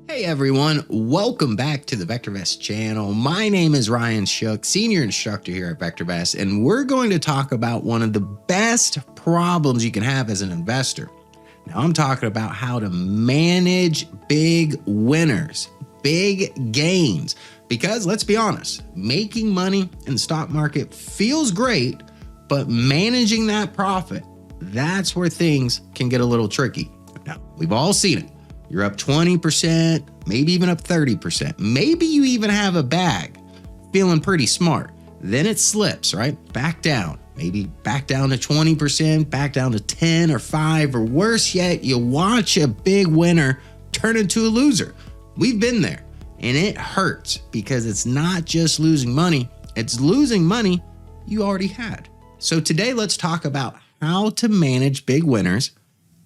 Hey everyone, welcome back to the VectorVest channel. My name is Ryan Shook, Senior Instructor here at VectorVest, and we're going to talk about one of the best problems you can have as an investor. Now I'm talking about how to manage big winners, big gains, because let's be honest, making money in the stock market feels great, but managing that profit, that's where things can get a little tricky. Now, we've all seen it. You're up 20%, maybe even up 30%. Maybe you even have a bag, feeling pretty smart. Then it slips, right? Back down, maybe back down to 20%, back down to 10 or 5, or worse yet, you watch a big winner turn into a loser. We've been there, and it hurts because it's not just losing money, it's losing money you already had. So today, let's talk about how to manage big winners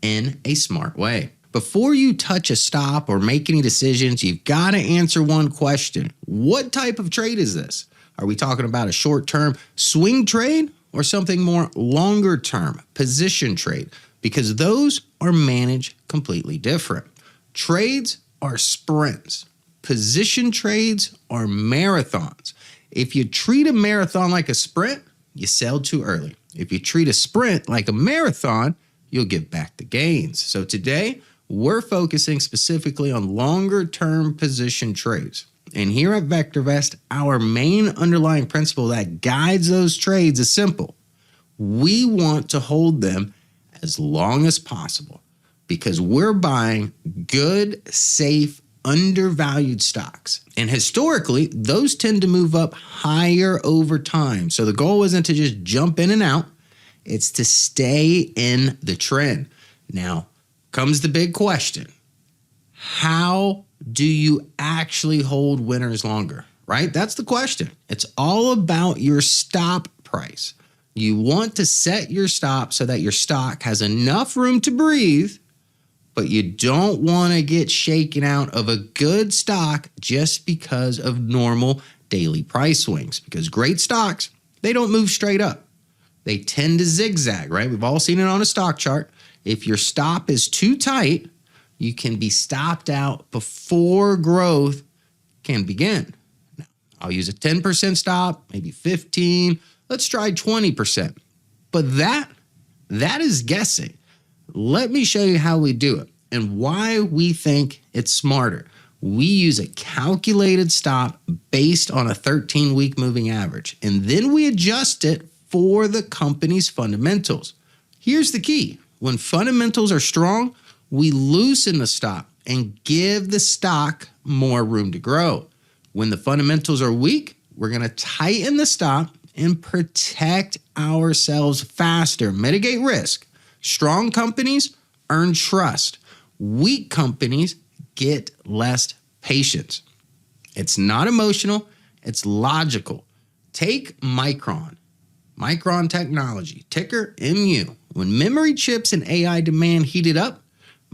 in a smart way. Before you touch a stop or make any decisions, you've got to answer one question. What type of trade is this? Are we talking about a short-term swing trade or something more longer-term position trade? Because those are managed completely different. Trades are sprints. Position trades are marathons. If you treat a marathon like a sprint, you sell too early. If you treat a sprint like a marathon, you'll give back the gains. So today, we're focusing specifically on longer-term position trades. And here at VectorVest, our main underlying principle that guides those trades is simple. We want to hold them as long as possible because we're buying good, safe, undervalued stocks. And historically, those tend to move up higher over time. So the goal isn't to just jump in and out. It's to stay in the trend. Now, comes the big question. How do you actually hold winners longer, right? That's the question. It's all about your stop price. You want to set your stop so that your stock has enough room to breathe, but you don't want to get shaken out of a good stock just because of normal daily price swings. Because great stocks, they don't move straight up. They tend to zigzag, right? We've all seen it on a stock chart. If your stop is too tight, you can be stopped out before growth can begin. Now, I'll use a 10% stop, maybe 15. Let's try 20%. But that is guessing. Let me show you how we do it and why we think it's smarter. We use a calculated stop based on a 13-week moving average, and then we adjust it for the company's fundamentals. Here's the key. When fundamentals are strong, we loosen the stop and give the stock more room to grow. When the fundamentals are weak, we're going to tighten the stop and protect ourselves faster, mitigate risk. Strong companies earn trust. Weak companies get less patience. It's not emotional, it's logical. Take Micron Technology, ticker MU. When memory chips and AI demand heated up,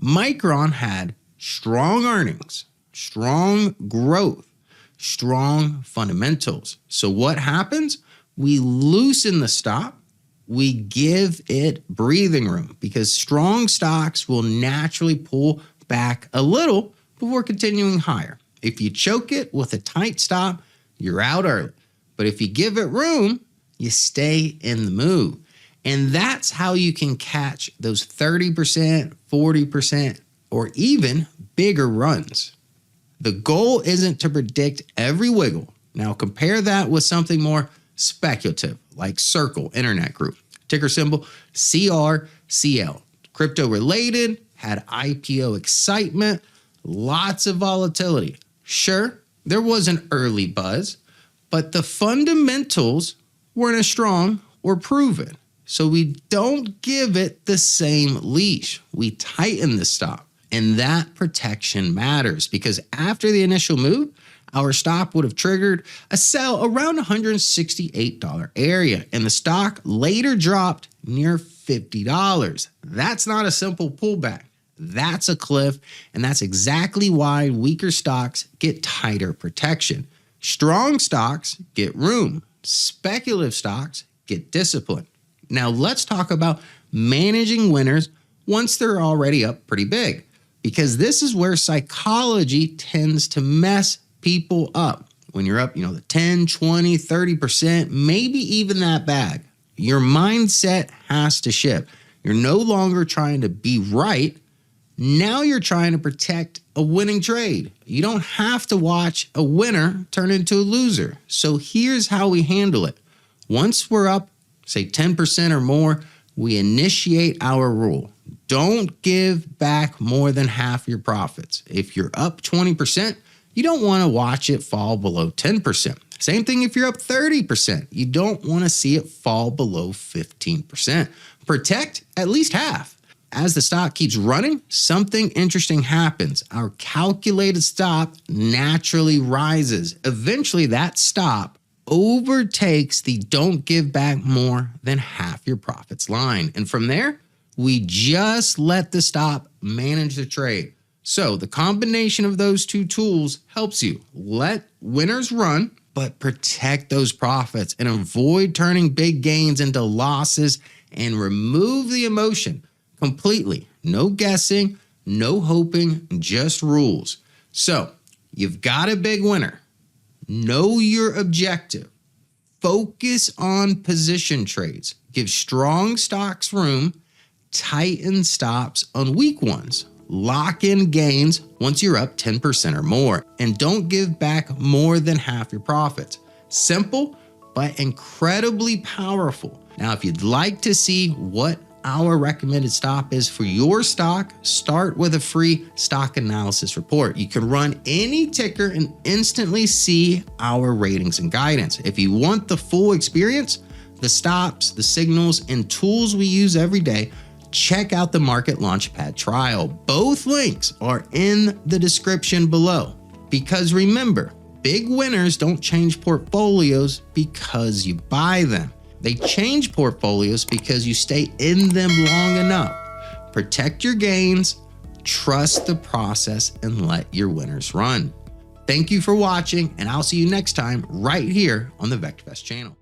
Micron had strong earnings, strong growth, strong fundamentals. So what happens? We loosen the stop. We give it breathing room because strong stocks will naturally pull back a little before continuing higher. If you choke it with a tight stop, you're out early. But if you give it room, you stay in the move. And that's how you can catch those 30%, 40%, or even bigger runs. The goal isn't to predict every wiggle. Now compare that with something more speculative, like Circle Internet Group, ticker symbol CRCL. Crypto related, had IPO excitement, lots of volatility. Sure, there was an early buzz, but the fundamentals weren't as strong or proven. So we don't give it the same leash. We tighten the stop. And that protection matters because after the initial move, our stop would have triggered a sell around $168 area, and the stock later dropped near $50. That's not a simple pullback. That's a cliff, and that's exactly why weaker stocks get tighter protection. Strong stocks get room. Speculative stocks get discipline. Now let's talk about managing winners once they're already up pretty big. because this is where psychology tends to mess people up. When you're up, the 10, 20, 30%, maybe even that bad, your mindset has to shift. You're no longer trying to be right. Now you're trying to protect a winning trade. You don't have to watch a winner turn into a loser. So here's how we handle it. Once we're up, say 10% or more, we initiate our rule. Don't give back more than half your profits. If you're up 20%, you don't want to watch it fall below 10%. Same thing if you're up 30%. You don't want to see it fall below 15%. Protect at least half. As the stock keeps running, something interesting happens. Our calculated stop naturally rises. Eventually, that stop overtakes the don't give back more than half your profits line. And from there, we just let the stop manage the trade. So the combination of those two tools helps you let winners run, but protect those profits and avoid turning big gains into losses and remove the emotion completely. No guessing, no hoping, just rules. So you've got a big winner. Know your objective. Focus on position trades. Give strong stocks room. Tighten stops on weak ones. Lock in gains once you're up 10% or more. And don't give back more than half your profits. Simple, but incredibly powerful. Now, if you'd like to see what our recommended stop is for your stock, start with a free stock analysis report. You can run any ticker and instantly see our ratings and guidance. If you want the full experience, the stops, the signals, and tools we use every day, check out the Market Launchpad trial. Both links are in the description below. Because remember, big winners don't change portfolios because you buy them. They change portfolios because you stay in them long enough. Protect your gains, trust the process, and let your winners run. Thank you for watching, and I'll see you next time right here on the VectorVest channel.